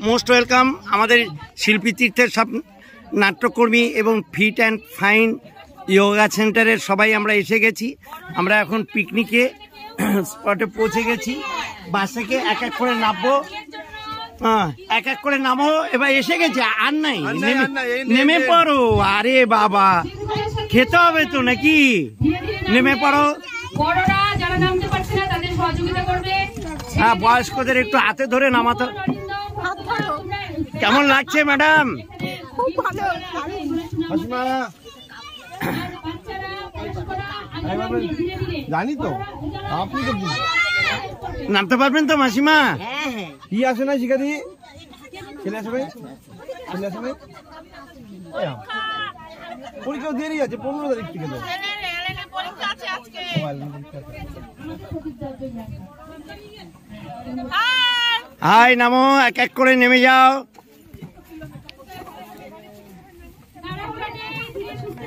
Most welcome. আমাদের শিল্পী তীর্থের সব নাট্যকর্মী এবং ফিট অ্যান্ড ফাইন যোগা সেন্টারের সবাই আমরা এসে গেছি। আমরা এখন পিকনিকে স্পটে পৌঁছে গেছি। বাস থেকে এক এক করে নামবো, এক এক করে নামো। এবার এসে গেছে, আর নাই, নেমে পড়ো। আরে বাবা, খেতে হবে তো নাকি? নেমে পড়ো। হ্যাঁ, বয়স্কদের একটু হাতে ধরে নামাতো। কেমন লাগছে ম্যাডাম? জানি তো, আপনি তো নামতে পারবেন তো মাসিমা? কি আসে না শিখা দিই, ছেলে আসে ভাই, ছেলে আসে ভাই। পরীক্ষা দেরি আছে, 15 তারিখ থেকে। হাই, নামো, এক এক করে নেমে যাও।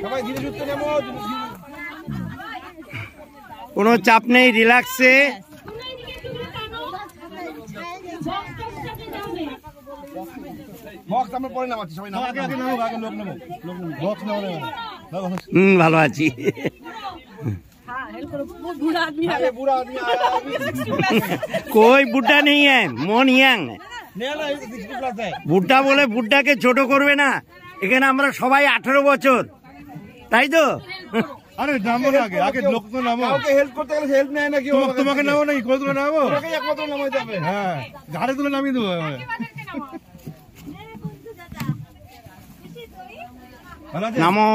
সবাই ধীরে সুস্থে নেমো, কোনো চাপ নেই, রিল্যাক্সে। বক্স আমরা পরে নামাচ্ছি, সবাই নামো, আগে আগে নামো, আগে লোক নামো, বক্স নামো। ভালো আছি। कोई बुड्ढा नहीं है, মন ইয়াং। বুড্ডা বলে বুড্ডাকে ছোট করবে না। এখানে আমরা সবাই 18 বছর, তাই তো? আরে নামো না, আগে আগে লোক তো নামো। কাউকে হেল্প করতে গেলে হেল্প নেয় নাকি? তোমাকে নামো নাকি? কই তুলে নামো? তোমাকে একমাত্র নামাইতে হবে। হ্যাঁ, ঘাড়ে তুলে নামিয়ে দেবো। নামো।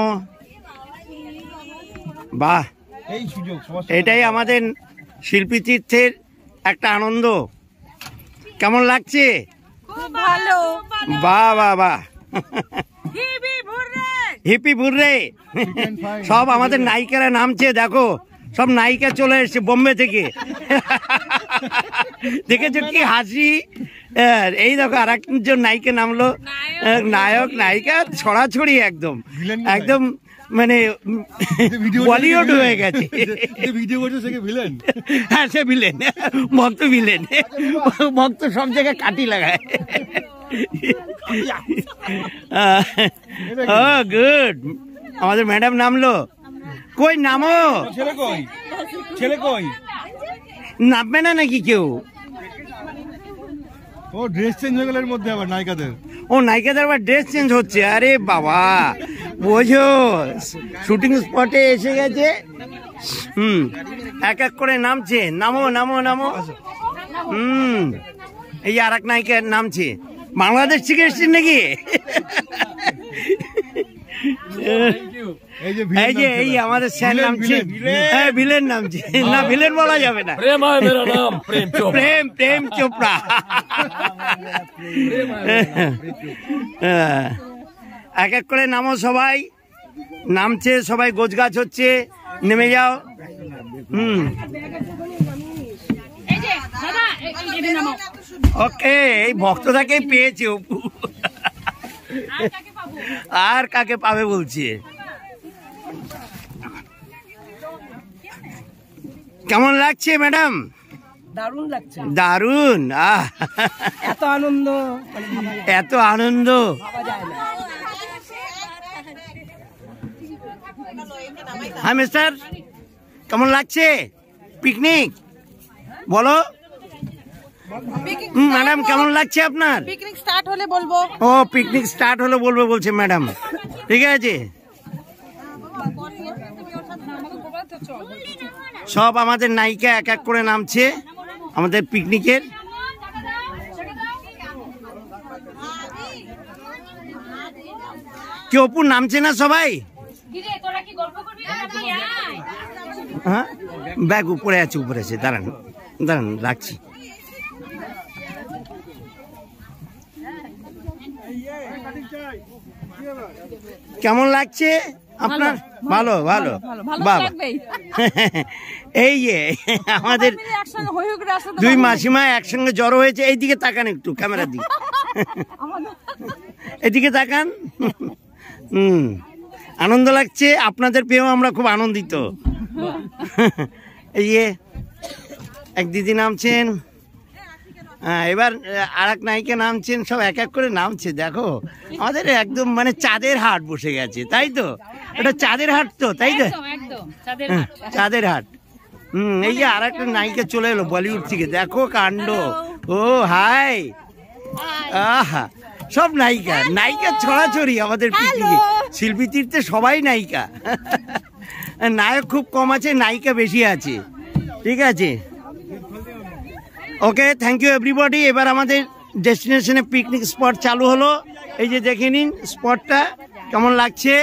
বাহ, এই সুযোগ, এটাই আমাদের শিল্পী তীর্থের একটা আনন্দ। কেমন লাগছে? খুব ভালো। বাহ বাহ বাহ, হিপি বুররে। সব আমাদের নায়িকারা নামছে, দেখো সব নায়িকা চলে এসছে বোম্বে থেকে। দেখেছো কি হাসি? এই দেখো আর একজন নায়িকা নামলো, নায়ক নায়িকা ছড়াছড়ি, একদম একদম মানে বলিউড হয়ে গেছে। হ্যাঁ, সে ভিলেন, ভক্ত ভিলেন, ভক্ত সব জায়গায় কাটি লাগায়। গুড, আমাদের ম্যাডাম নামলো। কই নামো, ছেলে কই, ছেলে কই? নামবে না নাকি কেউ? ও ড্রেস চেঞ্জ হয়ে গেল এর মধ্যে আবার নায়িকাদের। ও, নায়িকাদের আবার ড্রেস চেঞ্জ হচ্ছে? আরে বাবা, বোঝো, শুটিং স্পটে এসে গেছে। এক এক করে নামছে। নামো নামো নামো। এই আর এক নায়িকা নামছে। বাংলাদেশ থেকে এসছেন নাকি? এই যে এই আমাদের স্যার নামছে, ভিলেন নামছে। না, ভিলেন বলা যাবে না, প্রেম প্রেম চোপড়া। এক এক করে নামো, সবাই নামছে, সবাই গোছগাছ হচ্ছে। নেমে যাও। ওকে, এই ভক্তটাকেই পেয়েছে অপু, আর কাকে পাবে বলছে। কেমন লাগছে ম্যাডাম? দারুণ লাগছে, দারুণ। এত আনন্দ, এত আনন্দ। হ্যাঁ মিস্টার, কেমন লাগছে পিকনিক? বলো ম্যাডাম, কেমন লাগছে আপনার? পিকনিক স্টার্ট হলে বলবো। ও, পিকনিক স্টার্ট হলে বলবো বলছে ম্যাডাম। ঠিক আছে, সব আমাদের নায়িকা এক এক করে নামছে আমাদের পিকনিকের। কি অপু নামছে না সবাই? হ্যাঁ, ব্যাগ উপরে আছে, উপরে আছে। দাঁড়ান দাঁড়ান, রাখছি। কেমন লাগছে আপনার? ভালো ভালো, বাবা। এই যে আমাদের দুই মাসিমা একসঙ্গে জড়ো হয়েছে। এইদিকে তাকান, একটু ক্যামেরার দিকে, এদিকে তাকান। আনন্দ লাগছে, আপনাদের পেয়েও আমরা খুব আনন্দিত। এই যে এক দিদি নামছেন, হ্যাঁ, এবার আর এক নায়িকা নামছেন, সব এক এক করে নামছে। দেখো আমাদের একদম মানে চাঁদের হাট বসে গেছে, তাই তো? এটা চাঁদের হাট তো, তাই তো? চাঁদের হাট। এই যে আর একটা নায়িকা চলে এলো বলিউড থেকে, দেখো কাণ্ড। ও হাই, আহা, সব নায়িকা, নায়িকা ছড়াছড়ি আমাদের পিকনিকে। শিল্পী তীর্থে সবাই নায়িকা। নায়ক খুব কম আছে, নায়িকা বেশি আছে। ঠিক আছে, ওকে, থ্যাংক ইউ এভরিবডি। এবার আমাদের ডেস্টিনেশনে পিকনিক স্পট চালু হলো। এই যে দেখে নিন স্পটটা কেমন লাগছে।